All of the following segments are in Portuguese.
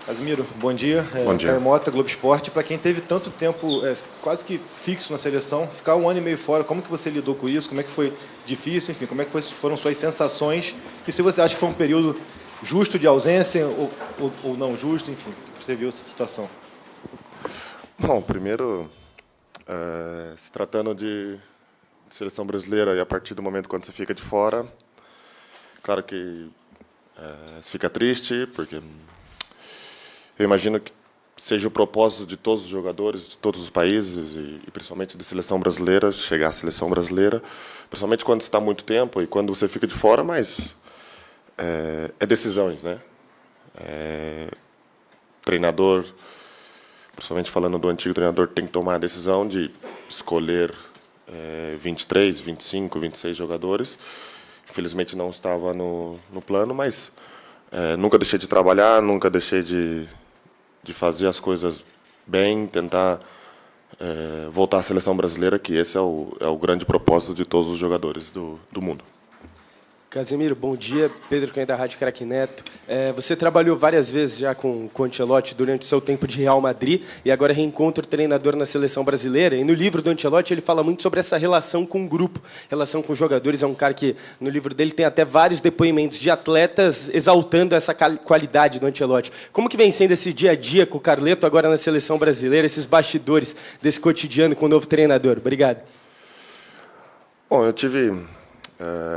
Casimiro, bom dia. Bom dia. Caio Mota, Globo Esporte. Para quem teve tanto tempo quase que fixo na seleção, ficar 1 ano e meio fora, como que você lidou com isso? Como é que foi difícil? Enfim, como é que foram suas sensações? E se você acha que foi um período justo de ausência ou não justo? Enfim, você viu essa situação? Bom, primeiro, se tratando de seleção brasileira, e a partir do momento quando você fica de fora, claro que você fica triste, porque eu imagino que seja o propósito de todos os jogadores, de todos os países, e principalmente da seleção brasileira, chegar à seleção brasileira, principalmente quando está há muito tempo e quando você fica de fora, mas é decisões, né? Treinador, principalmente falando do antigo treinador, tem que tomar a decisão de escolher 23, 25, 26 jogadores. Infelizmente não estava no plano, mas nunca deixei de trabalhar, nunca deixei de fazer as coisas bem, tentar voltar à seleção brasileira, que esse é o grande propósito de todos os jogadores do mundo. Casimiro, bom dia. Pedro Cunha, da Rádio Craque Neto. Você trabalhou várias vezes já com o Ancelotti durante o seu tempo de Real Madrid e agora reencontra o treinador na seleção brasileira. E no livro do Ancelotti ele fala muito sobre essa relação com o grupo, relação com os jogadores. É um cara que, no livro dele, tem até vários depoimentos de atletas exaltando essa qualidade do Ancelotti. Como que vem sendo esse dia a dia com o Carleto agora na seleção brasileira, esses bastidores desse cotidiano com o novo treinador? Obrigado. Bom, eu tive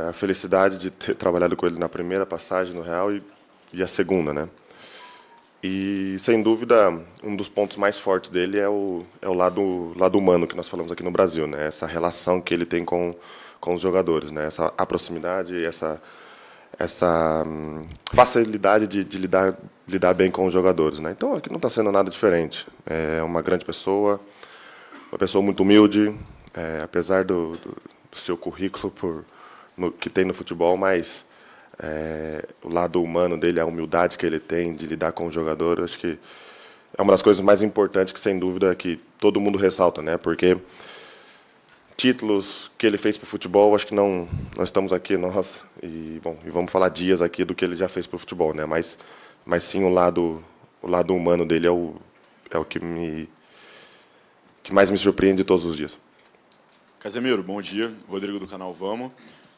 a felicidade de ter trabalhado com ele na primeira passagem no Real e a segunda, né? E, sem dúvida, um dos pontos mais fortes dele é o lado humano que nós falamos aqui no Brasil, né? Essa relação que ele tem com os jogadores, né? A proximidade, essa facilidade de lidar bem com os jogadores, né? Então, aqui não está sendo nada diferente. É uma grande pessoa, uma pessoa muito humilde, apesar do seu currículo que tem no futebol, mas o lado humano dele, a humildade que ele tem de lidar com o jogador, acho que é uma das coisas mais importantes que, sem dúvida, que todo mundo ressalta, né? Porque títulos que ele fez para o futebol, acho que não estamos aqui nós e vamos falar dias aqui do que ele já fez para o futebol, né? Mas sim o lado humano dele é o que mais me surpreende todos os dias. Casemiro, bom dia. Rodrigo do canal Vamos.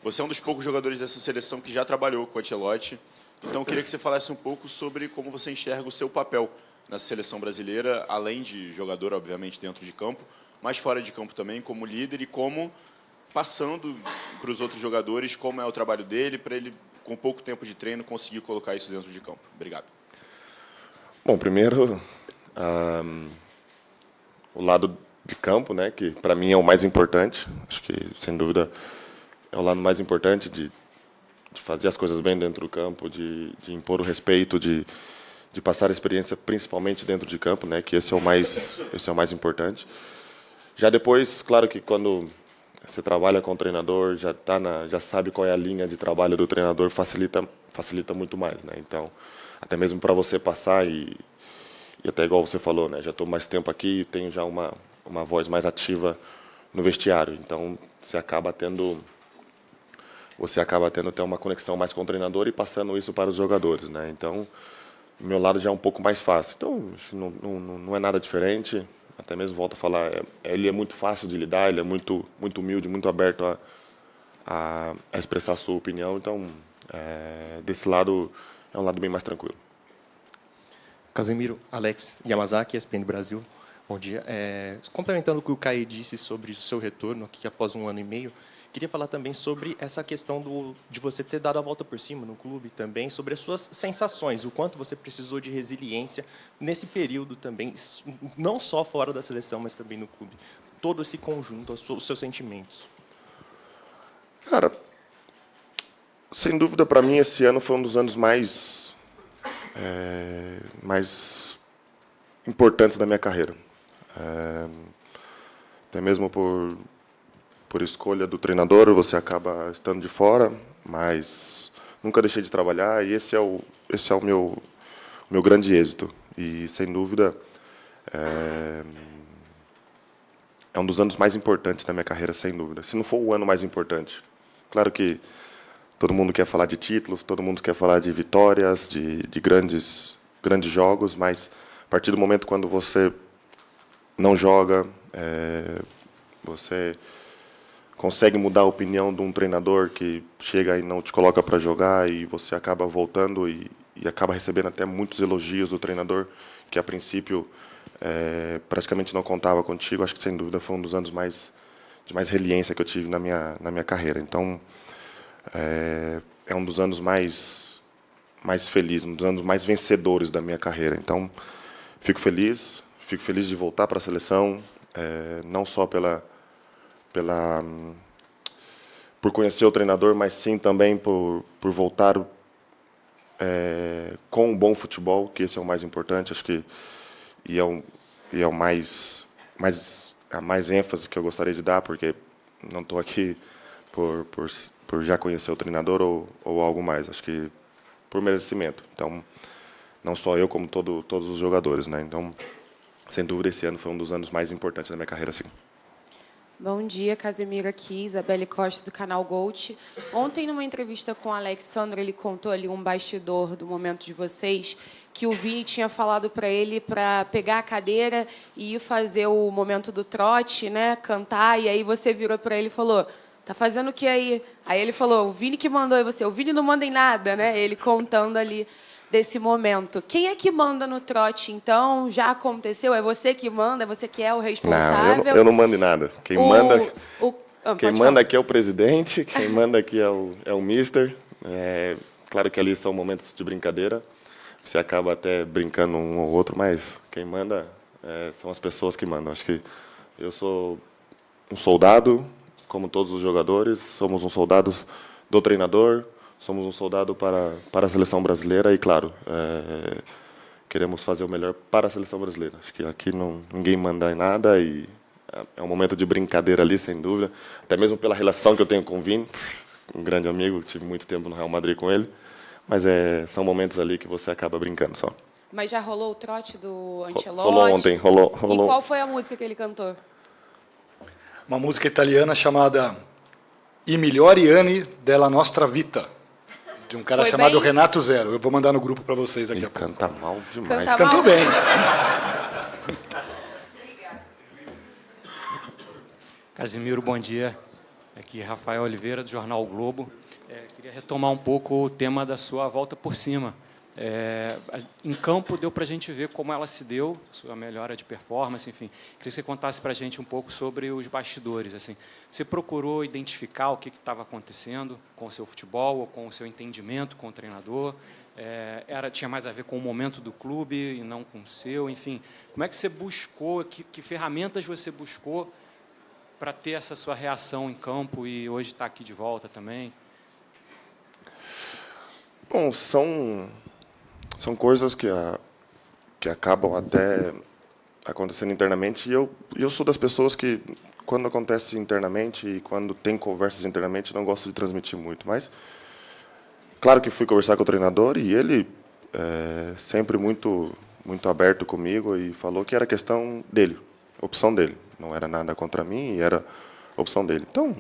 Você é um dos poucos jogadores dessa seleção que já trabalhou com o Ancelotti. Então, eu queria que você falasse um pouco sobre como você enxerga o seu papel na seleção brasileira, além de jogador, obviamente, dentro de campo, mas fora de campo também, como líder e como, passando para os outros jogadores, como é o trabalho dele, para ele, com pouco tempo de treino, conseguir colocar isso dentro de campo. Obrigado. Bom, primeiro, o lado de campo, né, que para mim é o mais importante. Acho que, sem dúvida, é o lado mais importante de fazer as coisas bem dentro do campo, de impor o respeito, de passar a experiência principalmente dentro de campo, né, que esse é o mais importante. Já depois, claro que quando você trabalha com o treinador, já sabe qual é a linha de trabalho do treinador, facilita muito mais, né? Então, até mesmo para você passar e até igual você falou, né, já estou mais tempo aqui e tenho já uma voz mais ativa no vestiário. Então, você acaba tendo até uma conexão mais com o treinador e passando isso para os jogadores, né? Então, do meu lado já é um pouco mais fácil. Então, isso não é nada diferente. Até mesmo volto a falar, ele é muito fácil de lidar, ele é muito humilde, muito aberto a expressar a sua opinião. Então, desse lado é um lado bem mais tranquilo. Casemiro, Alex Yamazaki, ESPN Brasil. Bom dia. Complementando o que o Caio disse sobre o seu retorno aqui após 1 ano e meio, queria falar também sobre essa questão de você ter dado a volta por cima no clube também, sobre as suas sensações, o quanto você precisou de resiliência nesse período também, não só fora da seleção, mas também no clube. Todo esse conjunto, os seus sentimentos. Cara, sem dúvida, para mim, esse ano foi um dos anos mais importantes da minha carreira. Até mesmo por escolha do treinador, você acaba estando de fora, mas nunca deixei de trabalhar e esse é o meu grande êxito. E, sem dúvida, é um dos anos mais importantes da minha carreira, sem dúvida. Se não for o ano mais importante. Claro que todo mundo quer falar de títulos, todo mundo quer falar de vitórias, de grandes grandes jogos, mas a partir do momento quando você não joga, você consegue mudar a opinião de um treinador que chega e não te coloca para jogar e você acaba voltando e acaba recebendo até muitos elogios do treinador que a princípio praticamente não contava contigo. Acho que sem dúvida foi um dos anos de mais reliência que eu tive na minha carreira. Então é um dos anos mais felizes, um dos anos mais vencedores da minha carreira. Então fico feliz de voltar para a seleção, não só por conhecer o treinador, mas sim também por voltar com um bom futebol, que esse é o mais importante, acho que é o mais a mais ênfase que eu gostaria de dar, porque não estou aqui por já conhecer o treinador ou algo mais, acho que por merecimento. Então, não só eu, como todos os jogadores, né? Então, sem dúvida, esse ano foi um dos anos mais importantes da minha carreira, sim. Bom dia, Casemiro aqui, Isabelle Costa, do canal Gold. Ontem, numa entrevista com o Alexandre, ele contou ali um bastidor do momento de vocês, que o Vini tinha falado para ele para pegar a cadeira e ir fazer o momento do trote, né, cantar, e aí você virou para ele e falou: tá fazendo o que aí? Aí ele falou: o Vini que mandou, e você: o Vini não manda em nada, né? Ele contando ali desse momento. Quem é que manda no trote, então? Já aconteceu? É você que manda? É você que é o responsável? Não, eu não mando em nada. Quem manda aqui é o presidente, quem manda aqui é o mister. Claro que ali são momentos de brincadeira. Você acaba até brincando um ou outro, mas quem manda são as pessoas que mandam. Acho que eu sou um soldado, como todos os jogadores, somos um soldado do treinador, somos um soldado para a seleção brasileira e, claro, queremos fazer o melhor para a seleção brasileira. Acho que aqui ninguém manda em nada e é um momento de brincadeira ali, sem dúvida. Até mesmo pela relação que eu tenho com o Vini, um grande amigo, tive muito tempo no Real Madrid com ele. Mas são momentos ali que você acaba brincando só. Mas já rolou o trote do Ancelotti? Rolou ontem, rolou. E qual foi a música que ele cantou? Uma música italiana chamada I migliori anni della nostra vita, de um cara Foi chamado bem? Renato Zero. Eu vou mandar no grupo para vocês aqui Ele a pouco. canta mal demais. Canta Cantou mal? bem. Casemiro, bom dia. Aqui Rafael Oliveira, do Jornal o Globo. Queria retomar um pouco o tema da sua volta por cima. Em campo deu para a gente ver como ela se deu, sua melhora de performance, enfim. Queria que você contasse para a gente um pouco sobre os bastidores. Assim, você procurou identificar o que estava acontecendo com o seu futebol ou com o seu entendimento com o treinador? Tinha mais a ver com o momento do clube e não com o seu? Enfim, como é que você buscou, que ferramentas você buscou para ter essa sua reação em campo e hoje estar aqui de volta também? Bom, são coisas que acabam até acontecendo internamente, e eu sou das pessoas que, quando acontece internamente e quando tem conversas internamente, não gosto de transmitir muito. Mas, claro que fui conversar com o treinador e ele sempre muito aberto comigo e falou que era questão dele, opção dele. Não era nada contra mim, era opção dele. Então,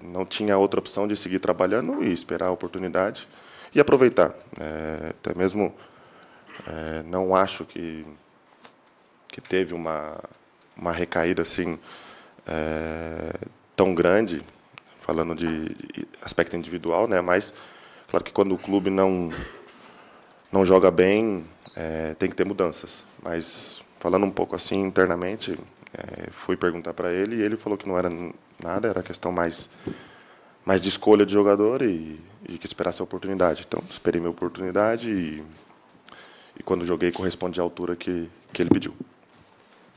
não tinha outra opção de seguir trabalhando e esperar a oportunidade e aproveitar. Até mesmo não acho que teve uma recaída assim tão grande, falando de aspecto individual, né? Mas claro que quando o clube não joga bem, tem que ter mudanças. Mas falando um pouco assim internamente, fui perguntar para ele e ele falou que não era nada, era questão mais de escolha de jogador e que esperasse a oportunidade. Então, esperei minha oportunidade e quando joguei, correspondi à altura que ele pediu.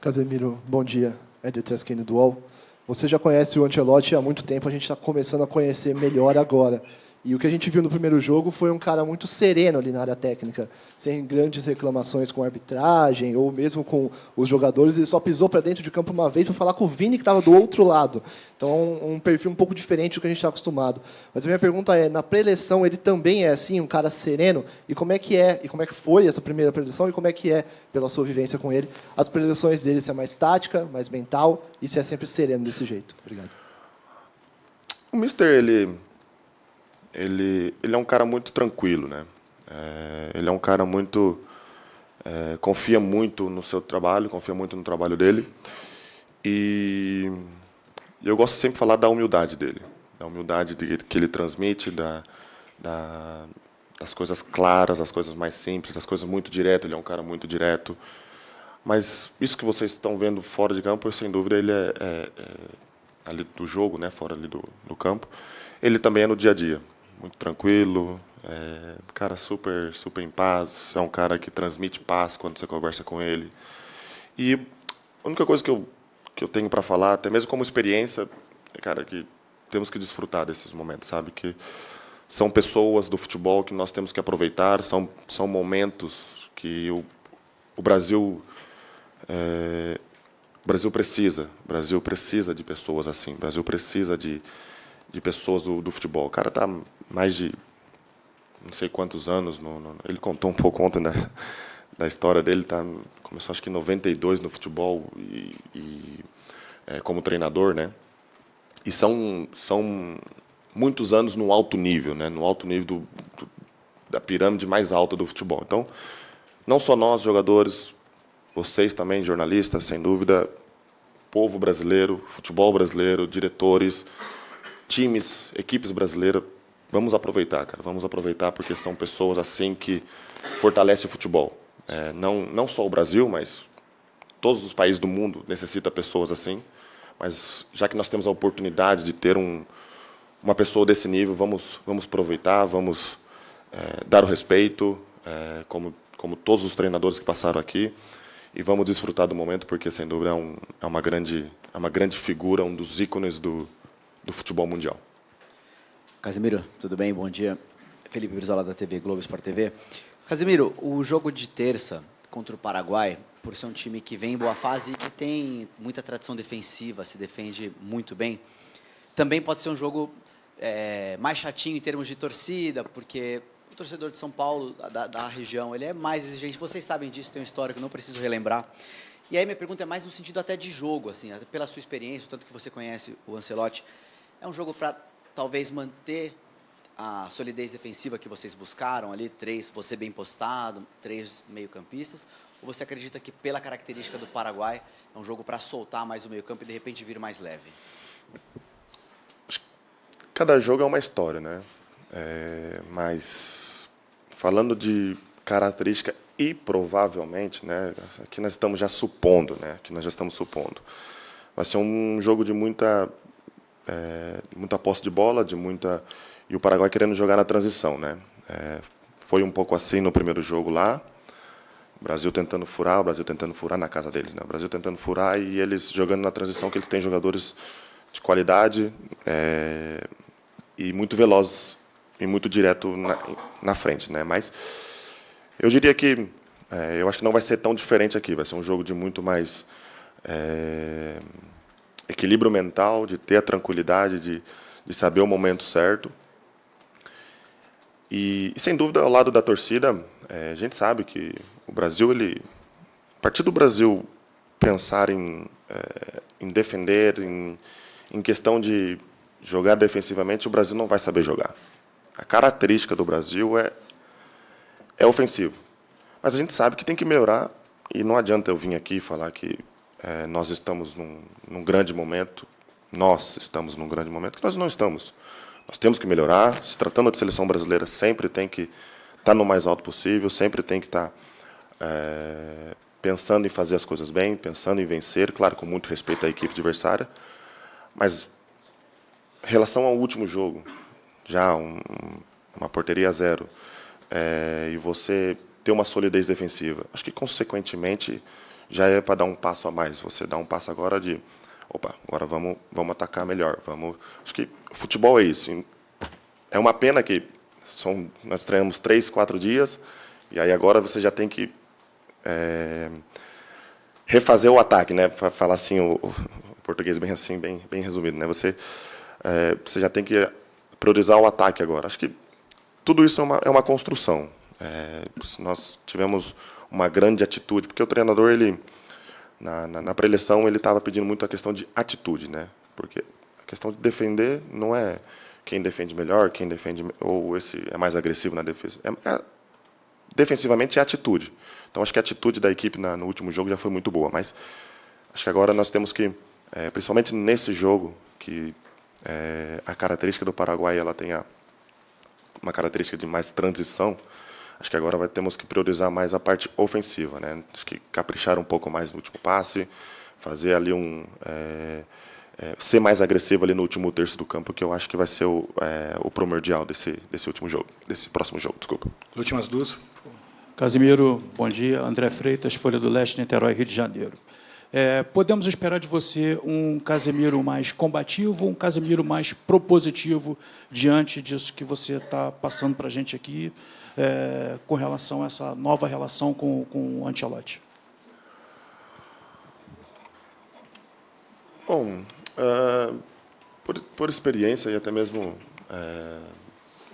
Casemiro, bom dia. Ed Traskini do UOL. Você já conhece o Ancelotti há muito tempo, a gente está começando a conhecer melhor agora. E o que a gente viu no primeiro jogo foi um cara muito sereno ali na área técnica, sem grandes reclamações com a arbitragem ou mesmo com os jogadores. Ele só pisou para dentro de campo uma vez para falar com o Vini, que estava do outro lado. Então, um perfil um pouco diferente do que a gente está acostumado. Mas a minha pergunta é, na pré-eleição ele também é assim, um cara sereno? E como é que foi essa primeira pré-eleição e como é que é, pela sua vivência com ele, as pré-eleições dele, se é mais tática, mais mental e se é sempre sereno desse jeito? Obrigado. O Mister, ele é um cara muito tranquilo, né? Ele é um cara muito confia muito no seu trabalho, confia muito no trabalho dele. E eu gosto sempre de falar da humildade dele, da humildade que ele transmite, das coisas claras, as coisas mais simples, as coisas muito diretas. Ele é um cara muito direto. Mas isso que vocês estão vendo fora de campo, sem dúvida, ele é ali do jogo, né, fora ali do campo. Ele também é no dia a dia, muito tranquilo, cara super em paz, é um cara que transmite paz quando você conversa com ele. E a única coisa que eu tenho para falar, até mesmo como experiência, cara, que temos que desfrutar desses momentos, sabe? Que são pessoas do futebol que nós temos que aproveitar, são momentos que o Brasil precisa. O Brasil precisa de pessoas assim. O Brasil precisa de pessoas do futebol. O cara está mais de não sei quantos anos. Ele contou um pouco ontem da história dele. Começou acho que em 92 no futebol como treinador, né? E são muitos anos no alto nível, né? No alto nível da pirâmide mais alta do futebol. Então, não só nós jogadores, vocês também jornalistas, sem dúvida, povo brasileiro, futebol brasileiro, diretores, times, equipes brasileiras, vamos aproveitar, cara. Vamos aproveitar porque são pessoas assim que fortalecem o futebol. Não só o Brasil, mas todos os países do mundo necessitam de pessoas assim. Mas já que nós temos a oportunidade de ter uma pessoa desse nível, vamos aproveitar, vamos dar o respeito, como todos os treinadores que passaram aqui, e vamos desfrutar do momento, porque, sem dúvida, é uma grande figura, um dos ícones do futebol mundial. Casemiro, tudo bem? Bom dia. Felipe Brizola, da TV Globo Sport TV. Casemiro, o jogo de terça contra o Paraguai, por ser um time que vem em boa fase e que tem muita tradição defensiva, se defende muito bem, também pode ser um jogo mais chatinho em termos de torcida, porque o torcedor de São Paulo, da região, ele é mais exigente. Vocês sabem disso, tem um histórico, não preciso relembrar. E aí minha pergunta é mais no sentido até de jogo, assim, até pela sua experiência, tanto que você conhece o Ancelotti. É um jogo para talvez manter a solidez defensiva que vocês buscaram ali, você bem postado, 3 meio-campistas, ou você acredita que pela característica do Paraguai é um jogo para soltar mais o meio-campo e de repente vir mais leve? Cada jogo é uma história, né? Mas falando de característica e provavelmente, né? Aqui nós estamos já supondo, né? Aqui nós já estamos supondo. Vai ser um jogo de muita posse de bola, e o Paraguai querendo jogar na transição, né? Foi um pouco assim no primeiro jogo lá. O Brasil tentando furar na casa deles, né? O Brasil tentando furar e eles jogando na transição, que eles têm jogadores de qualidade e muito velozes e muito direto na frente, né? Mas eu diria que eu acho que não vai ser tão diferente aqui. Vai ser um jogo de muito mais equilíbrio mental, de ter a tranquilidade, de saber o momento certo. E sem dúvida, ao lado da torcida, a gente sabe que o Brasil, a partir do Brasil pensar em defender, em questão de jogar defensivamente, o Brasil não vai saber jogar. A característica do Brasil é ofensivo. Mas a gente sabe que tem que melhorar, e não adianta eu vir aqui e falar que nós estamos num grande momento. Nós estamos num grande momento, que nós não estamos. Nós temos que melhorar. Se tratando de seleção brasileira, sempre tem que estar no mais alto possível, sempre tem que estar pensando em fazer as coisas bem, pensando em vencer, claro, com muito respeito à equipe adversária. Mas, em relação ao último jogo, já uma porteria a 0, e você ter uma solidez defensiva, acho que, consequentemente, já é para dar um passo a mais. Você dá um passo agora de... Opa, agora vamos atacar melhor. Acho que futebol é isso. É uma pena que nós treinamos 3, 4 dias, e aí agora você já tem que refazer o ataque, né? Para falar assim, o português bem assim, bem resumido, né? Você já tem que priorizar o ataque agora. Acho que tudo isso é uma construção. Nós tivemos uma grande atitude, porque o treinador, na pré-eleição, ele estava pedindo muito a questão de atitude, né? Porque a questão de defender não é quem defende melhor, ou esse é mais agressivo na defesa. Defensivamente é atitude. Então, acho que a atitude da equipe no último jogo já foi muito boa, mas acho que agora nós temos que, principalmente nesse jogo, que a característica do Paraguai ela tem uma característica de mais transição, acho que agora temos que priorizar mais a parte ofensiva, né? Acho que caprichar um pouco mais no último passe, fazer ali ser mais agressivo ali no último terço do campo, que eu acho que vai ser o primordial desse último jogo, desse próximo jogo, desculpa. As últimas duas. Casimiro, bom dia. André Freitas, Folha do Leste, Niterói, Rio de Janeiro. Podemos esperar de você um Casimiro mais combativo ou um Casimiro mais propositivo diante disso que você está passando para a gente aqui com relação a essa nova relação com o Ancelotti? Bom, por experiência e até mesmo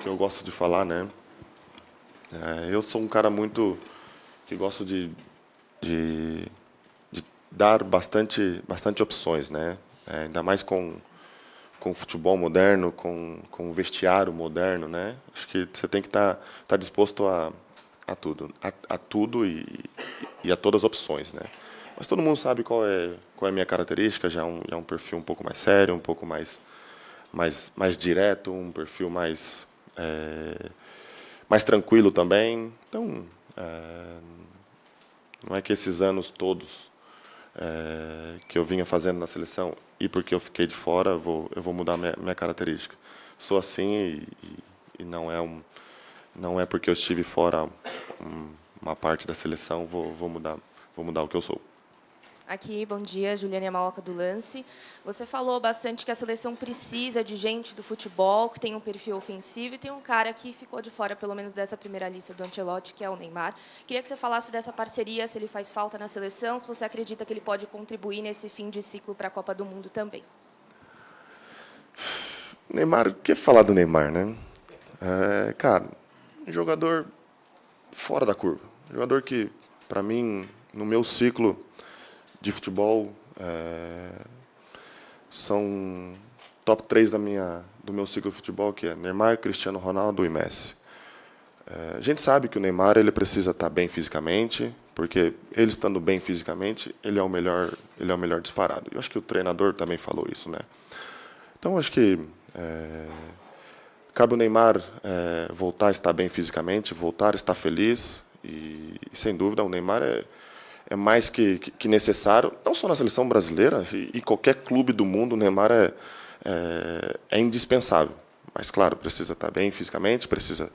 que eu gosto de falar, né? Eu sou um cara muito que gosto de dar bastante opções, né? Ainda mais com o futebol moderno, com o vestiário moderno, né? Acho que você tem que estar disposto a tudo e a todas as opções, né? Mas todo mundo sabe qual é a minha característica, já é um perfil um pouco mais sério, um pouco mais direto, um perfil mais tranquilo também. Então, não é que esses anos todos que eu vinha fazendo na seleção e porque eu fiquei de fora, eu vou mudar minha característica. Sou assim e não é porque eu estive fora uma parte da seleção, vou mudar o que eu sou. Aqui, bom dia, Juliana Yamaoka do Lance. Você falou bastante que a seleção precisa de gente do futebol, que tem um perfil ofensivo, e tem um cara que ficou de fora, pelo menos dessa primeira lista do Ancelotti, que é o Neymar. Queria que você falasse dessa parceria, se ele faz falta na seleção, se você acredita que ele pode contribuir nesse fim de ciclo para a Copa do Mundo também. Neymar, o que falar do Neymar, né? Cara, um jogador fora da curva. Um jogador que, para mim, no meu ciclo de futebol, são top 3 do meu ciclo de futebol, que é Neymar, Cristiano Ronaldo e Messi. A gente sabe que o Neymar ele precisa estar bem fisicamente, porque ele estando bem fisicamente, ele é o melhor disparado. Eu acho que o treinador também falou isso, né? Então, acho que cabe o Neymar voltar a estar bem fisicamente, voltar a estar feliz, e sem dúvida, o Neymar é mais que necessário, não só na seleção brasileira, e qualquer clube do mundo, o Neymar é indispensável. Mas, claro, precisa estar bem fisicamente, precisa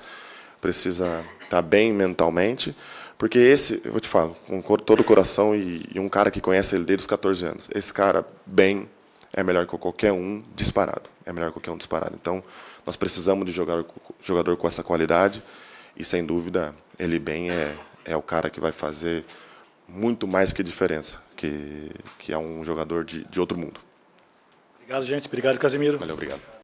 estar bem mentalmente, porque eu vou te falar, com todo o coração e um cara que conhece ele desde os 14 anos, esse cara bem é melhor que qualquer um disparado. É melhor que qualquer um disparado. Então, nós precisamos de jogador com essa qualidade, e, sem dúvida, ele bem é o cara que vai fazer muito mais que diferença, que é um jogador de outro mundo. Obrigado, gente. Obrigado, Casimiro. Valeu, obrigado.